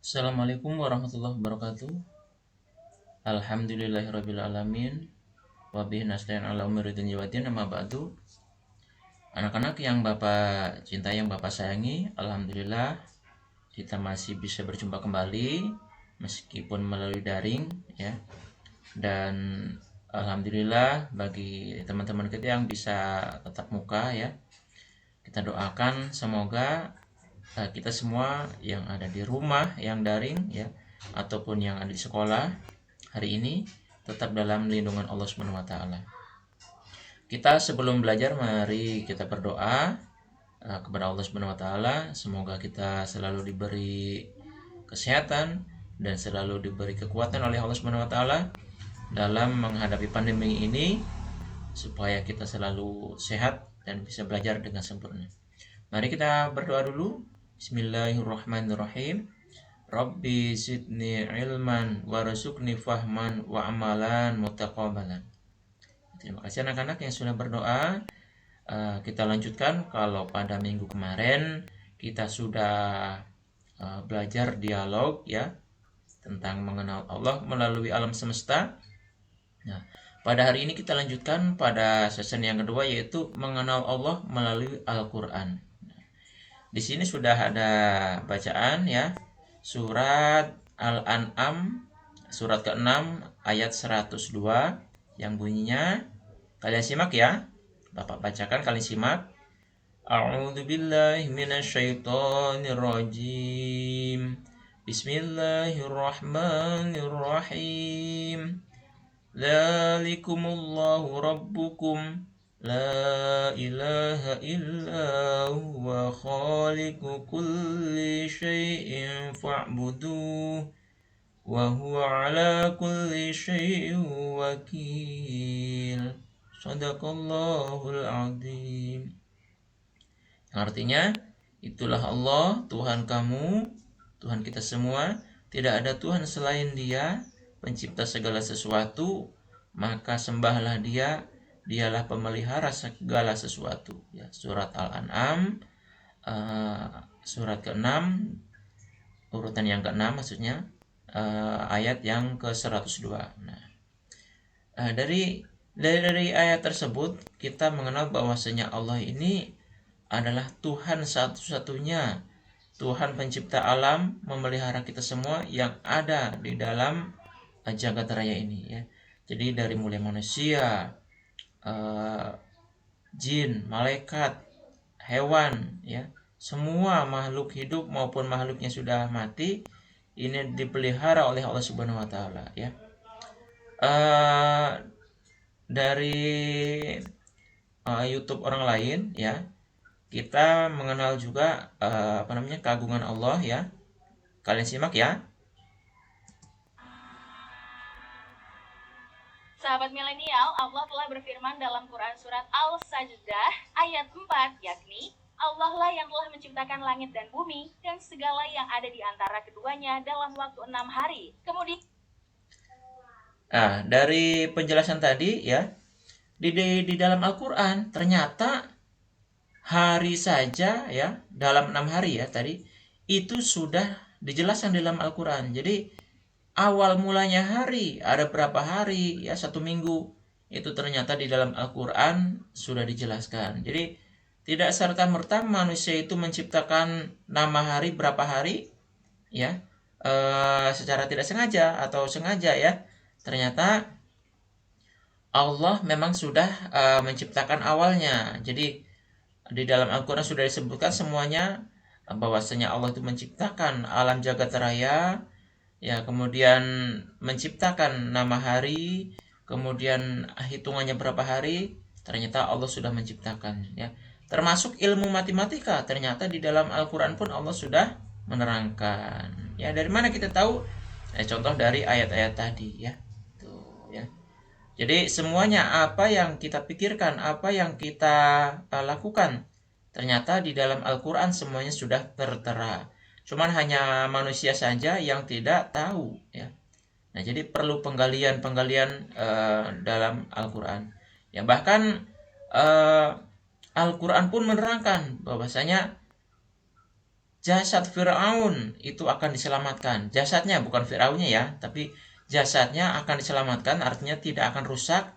Assalamualaikum warahmatullahi wabarakatuh. Alhamdulillahirabbil alamin. Wa bihi nasta'in ala umuri dunya waddin, amma ba'du. Anak-anak yang Bapak cintai, yang Bapak sayangi, alhamdulillah kita masih bisa berjumpa kembali meskipun melalui daring ya. Dan alhamdulillah bagi teman-teman kita yang bisa tatap muka ya. Kita doakan semoga kita semua yang ada di rumah yang daring ya ataupun yang ada di sekolah hari ini tetap dalam lindungan Allah Subhanahu wa taala. Kita sebelum belajar mari kita berdoa kepada Allah Subhanahu wa taala, semoga kita selalu diberi kesehatan dan selalu diberi kekuatan oleh Allah Subhanahu wa taala dalam menghadapi pandemi ini supaya kita selalu sehat dan bisa belajar dengan sempurna. Mari kita berdoa dulu. Bismillahirrahmanirrahim. Rabbi zidni ilman warzuqni fahman wa amalan mutaqabbalan. Terima kasih anak-anak yang sudah berdoa. Kita lanjutkan. Kalau pada minggu kemarin kita sudah belajar dialog ya tentang mengenal Allah melalui alam semesta. Nah, pada hari ini kita lanjutkan pada sesi yang kedua, yaitu mengenal Allah melalui Al-Quran. Di sini sudah ada bacaan ya. Surat Al-An'am surat ke-6 ayat 102 yang bunyinya, kalian simak ya. Bapak bacakan, kalian simak. A'udzubillahi minasyaitonirrajim. Bismillahirrahmanirrahim. Dzalikumullahu rabbukum la ilaha illa huwa khaliqu kulli syai'in fa'buduh wa huwa ala kulli syai'in wakil. Shadaqallahul azim. Artinya, itulah Allah, Tuhan kamu, Tuhan kita semua, tidak ada Tuhan selain Dia, pencipta segala sesuatu, maka sembahlah Dia. Dialah pemelihara segala sesuatu ya. Surat Al-An'am surat ke-6 urutan yang ke-6 maksudnya, ayat yang ke-102. Nah, dari ayat tersebut kita mengenal bahwasanya Allah ini adalah Tuhan satu-satunya, Tuhan pencipta alam, memelihara kita semua yang ada di dalam jagat raya ini ya. Jadi dari mulai manusia, jin, malaikat, hewan ya, semua makhluk hidup maupun makhluknya sudah mati ini dipelihara oleh Allah Subhanahu wa taala ya. Dari YouTube orang lain ya, kita mengenal juga keagungan Allah ya. Kalian simak ya. Sahabat milenial, Allah telah berfirman dalam Quran surat Al-Sajdah ayat 4, yakni Allah lah yang telah menciptakan langit dan bumi dan segala yang ada di antara keduanya dalam waktu 6 hari. Kemudian dari penjelasan tadi ya, di dalam Al-Quran ternyata hari saja ya, dalam 6 hari ya tadi, itu sudah dijelaskan dalam Al-Quran. Jadi awal mulanya hari, ada berapa hari ya, 1 minggu, itu ternyata di dalam Al-Quran sudah dijelaskan. Jadi tidak serta-merta manusia itu menciptakan nama hari berapa hari ya, secara tidak sengaja atau sengaja ya. Ternyata Allah memang sudah menciptakan awalnya. Jadi di dalam Al-Quran sudah disebutkan semuanya bahwasanya Allah itu menciptakan alam jagat raya ya, kemudian menciptakan nama hari, kemudian hitungannya berapa hari, ternyata Allah sudah menciptakan ya. Termasuk ilmu matematika, ternyata di dalam Al-Quran pun Allah sudah menerangkan ya. Dari mana kita tahu? Contoh dari ayat-ayat tadi ya. Tuh ya. Jadi semuanya apa yang kita pikirkan, apa yang kita lakukan, ternyata di dalam Al-Quran semuanya sudah tertera. Cuman hanya manusia saja yang tidak tahu ya. Nah, jadi perlu penggalian dalam Al-Quran. Ya, bahkan Al-Quran pun menerangkan bahwasanya jasad Firaun itu akan diselamatkan. Jasadnya, bukan Firaunnya ya, tapi jasadnya akan diselamatkan, artinya tidak akan rusak.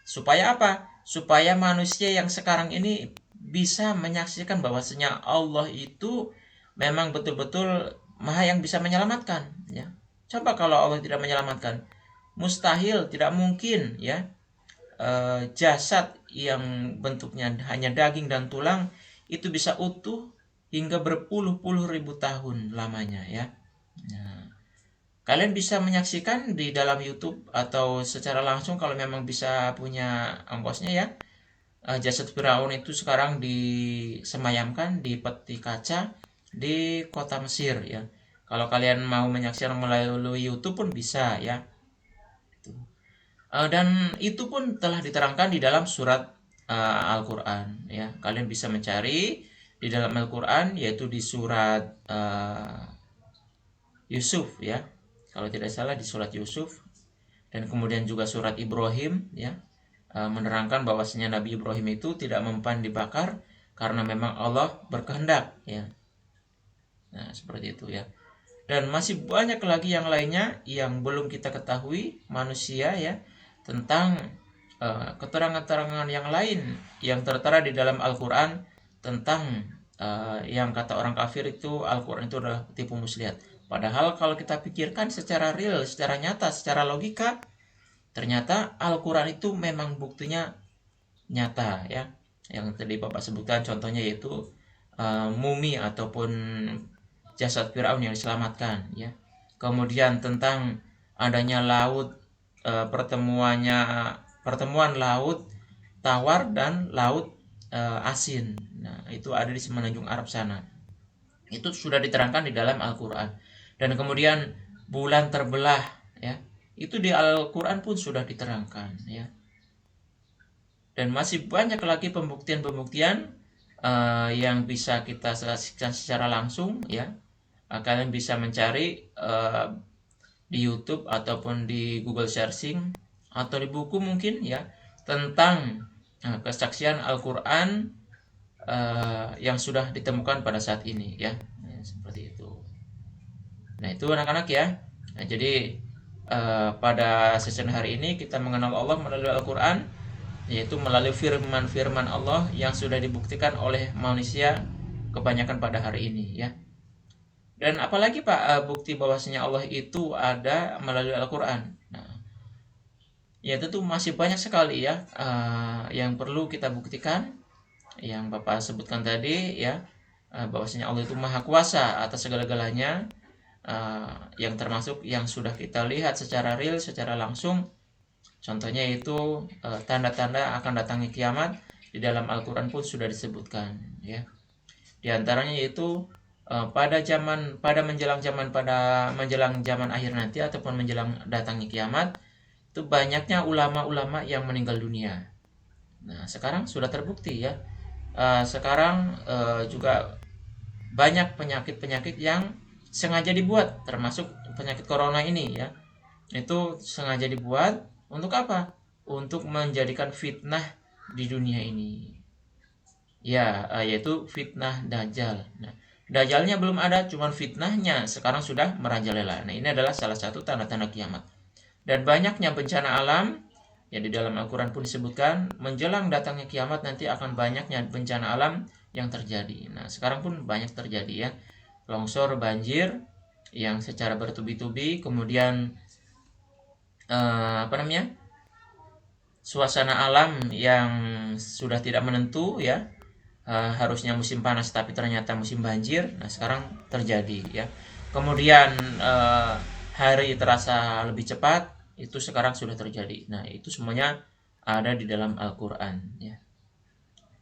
Supaya apa? Supaya manusia yang sekarang ini bisa menyaksikan bahwasanya Allah itu memang betul-betul Maha yang bisa menyelamatkan, ya. Coba kalau Allah tidak menyelamatkan, mustahil, tidak mungkin, ya. Jasad yang bentuknya hanya daging dan tulang itu bisa utuh hingga berpuluh-puluh ribu tahun lamanya, ya. Nah, kalian bisa menyaksikan di dalam YouTube atau secara langsung kalau memang bisa punya ongkosnya, ya. Jasad Firaun itu sekarang disemayamkan di peti kaca di kota Mesir, ya. Kalau kalian mau menyaksikan melalui YouTube pun bisa, ya. Dan itu pun telah diterangkan di dalam surat Al-Quran, ya. Kalian bisa mencari di dalam Al-Quran, yaitu di surat Yusuf, ya. Kalau tidak salah di surat Yusuf, dan kemudian juga surat Ibrahim, ya, menerangkan bahwasanya Nabi Ibrahim itu tidak mempan dibakar karena memang Allah berkehendak, ya. Nah, seperti itu, ya. Dan masih banyak lagi yang lainnya yang belum kita ketahui manusia, ya, tentang keterangan-keterangan yang lain yang tertera di dalam Al-Quran tentang yang kata orang kafir itu Al-Quran itu adalah tipu muslihat. Padahal kalau kita pikirkan secara real, secara nyata, secara logika, ternyata Al-Quran itu memang buktinya nyata, ya. Yang tadi Bapak sebutkan contohnya yaitu mumi ataupun jasad Firaun yang diselamatkan, ya. Kemudian tentang adanya laut, pertemuan laut tawar dan laut asin. Nah, itu ada di semenanjung Arab sana. Itu sudah diterangkan di dalam Al-Quran. Dan kemudian bulan terbelah, ya. Itu di Al-Quran pun sudah diterangkan, ya. Dan masih banyak lagi pembuktian-pembuktian yang bisa kita saksikan secara langsung, ya. Kalian bisa mencari di YouTube ataupun di Google searching atau di buku mungkin, ya, tentang kesaksian Al-Quran yang sudah ditemukan pada saat ini, ya. Seperti itu. Nah, itu anak-anak, ya. Nah, jadi pada sesi hari ini kita mengenal Allah melalui Al-Quran, yaitu melalui firman-firman Allah yang sudah dibuktikan oleh manusia kebanyakan pada hari ini, ya. Dan apalagi Pak bukti bahwasanya Allah itu ada melalui Al-Quran. Nah, ya tentu masih banyak sekali, ya, yang perlu kita buktikan. Yang Bapak sebutkan tadi, ya, bahwasanya Allah itu maha kuasa atas segala-galanya, yang termasuk yang sudah kita lihat secara real, secara langsung. Contohnya itu tanda-tanda akan datangnya kiamat di dalam Al-Quran pun sudah disebutkan, ya. Di antaranya yaitu pada menjelang zaman akhir nanti ataupun menjelang datangnya kiamat, itu banyaknya ulama-ulama yang meninggal dunia. Nah, sekarang sudah terbukti, ya. Sekarang juga banyak penyakit-penyakit yang sengaja dibuat, termasuk penyakit corona ini, ya. Itu sengaja dibuat untuk apa? Untuk menjadikan fitnah di dunia ini, ya, yaitu fitnah Dajjal. Nah, Dajjalnya belum ada, cuman fitnahnya sekarang sudah merajalela. Nah, ini adalah salah satu tanda-tanda kiamat. Dan banyaknya bencana alam, ya, di dalam Al-Quran pun disebutkan menjelang datangnya kiamat nanti akan banyaknya bencana alam yang terjadi. Nah, sekarang pun banyak terjadi, ya. Longsor, banjir yang secara bertubi-tubi, kemudian suasana alam yang sudah tidak menentu, ya. Harusnya musim panas tapi ternyata musim banjir. Nah, sekarang terjadi, ya. Kemudian hari terasa lebih cepat, itu sekarang sudah terjadi. Nah, itu semuanya ada di dalam Al-Quran, ya.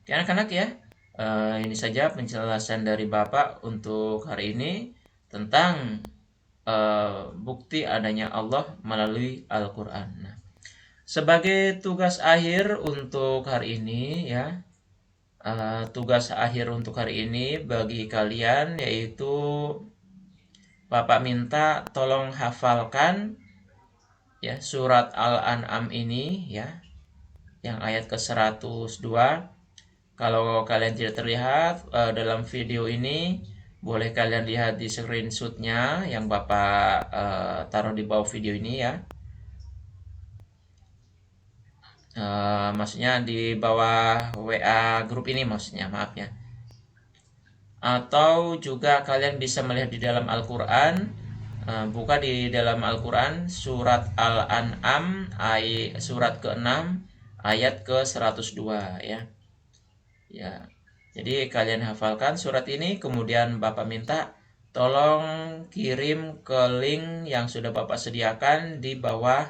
Oke, anak-anak, ya, ini saja penjelasan dari Bapak untuk hari ini tentang bukti adanya Allah melalui Al-Quran. Nah, sebagai tugas akhir untuk hari ini, ya, tugas akhir untuk hari ini bagi kalian yaitu Bapak minta tolong hafalkan, ya, surat Al-An'am ini, ya, yang ayat ke-102. Kalau kalian tidak terlihat dalam video ini, boleh kalian lihat di screenshotnya yang Bapak taruh di bawah video ini ya. Maksudnya di bawah WA grup ini maksudnya, maaf ya. Atau juga kalian bisa melihat di dalam Al-Quran. Buka di dalam Al-Quran surat Al-An'am surat ke-6 ayat ke-102 ya. Ya. Jadi kalian hafalkan surat ini, kemudian Bapak minta tolong kirim ke link yang sudah Bapak sediakan di bawah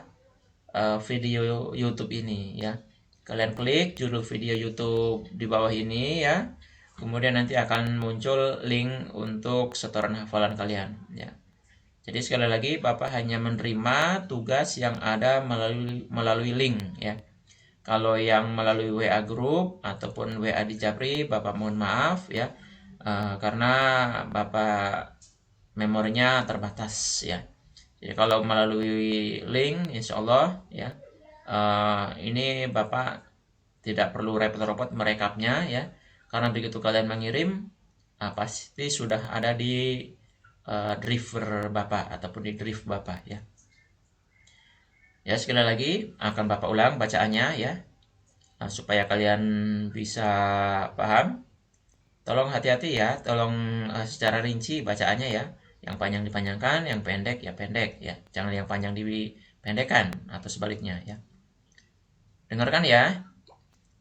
video YouTube ini ya. Kalian klik judul video YouTube di bawah ini ya. Kemudian nanti akan muncul link untuk setoran hafalan kalian ya. Jadi sekali lagi Bapak hanya menerima tugas yang ada melalui link ya. Kalau yang melalui WA group ataupun WA di Japri, Bapak mohon maaf ya, karena Bapak memorinya terbatas ya. Jadi kalau melalui link, insya Allah ya, ini Bapak tidak perlu repot-repot merekapnya ya, karena begitu kalian mengirim, pasti sudah ada di driver Bapak ataupun di drive Bapak ya. Ya, sekali lagi akan Bapak ulang bacaannya ya, supaya kalian bisa paham. Tolong hati-hati ya, tolong secara rinci bacaannya ya. Yang panjang dipanjangkan, yang pendek ya pendek ya. Jangan yang panjang dipendekkan atau sebaliknya ya. Dengarkan ya.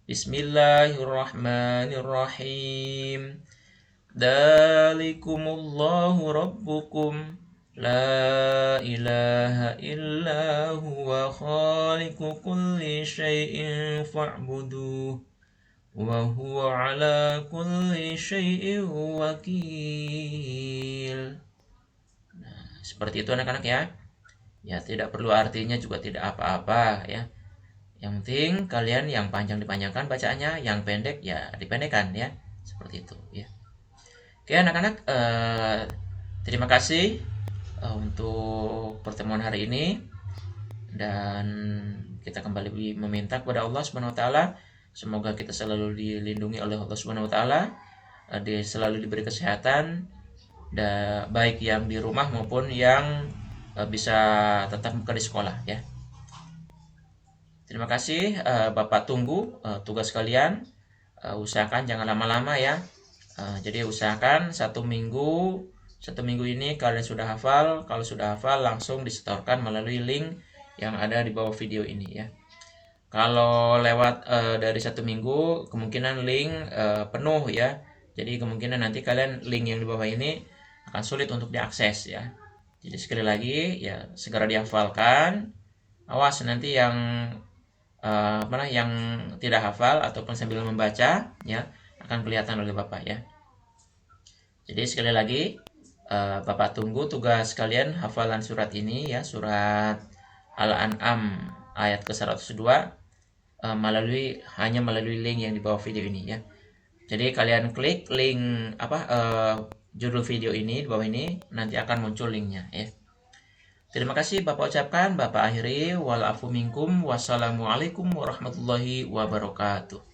Bismillahirrahmanirrahim. Dzalikumullahu rabbukum la ilaha illa huwa khaliqu kulli syai'in fa'buduh wa huwa ala kulli syai'in wakil. Nah, seperti itu anak-anak ya. Ya, tidak perlu artinya juga tidak apa-apa ya. Yang penting kalian yang panjang dipanjangkan bacaannya, yang pendek ya dipendekkan ya. Seperti itu ya. Oke anak-anak, terima kasih untuk pertemuan hari ini, dan kita kembali meminta kepada Allah Subhanahu wa taala semoga kita selalu dilindungi oleh Allah Subhanahu wa taala, selalu diberi kesehatan, baik yang di rumah maupun yang bisa tetap muka di sekolah ya. Terima kasih, Bapak tunggu tugas kalian, usahakan jangan lama-lama ya. Jadi usahakan satu minggu ini kalian sudah hafal. Kalau sudah hafal langsung disetorkan melalui link yang ada di bawah video ini ya. Kalau lewat dari satu minggu kemungkinan link penuh ya. Jadi kemungkinan nanti kalian link yang di bawah ini akan sulit untuk diakses ya. Jadi sekali lagi ya segera dihafalkan. Awas nanti yang yang tidak hafal ataupun sambil membaca ya akan kelihatan oleh Bapak ya. Jadi sekali lagi Bapak tunggu tugas kalian hafalan surat ini ya, surat Al-An'am ayat ke-102 hanya melalui link yang di bawah video ini ya. Jadi kalian klik link judul video ini di bawah ini, nanti akan muncul linknya ya. Terima kasih Bapak ucapkan, Bapak akhiri, wal afu minkum, wassalamualaikum warahmatullahi wabarakatuh.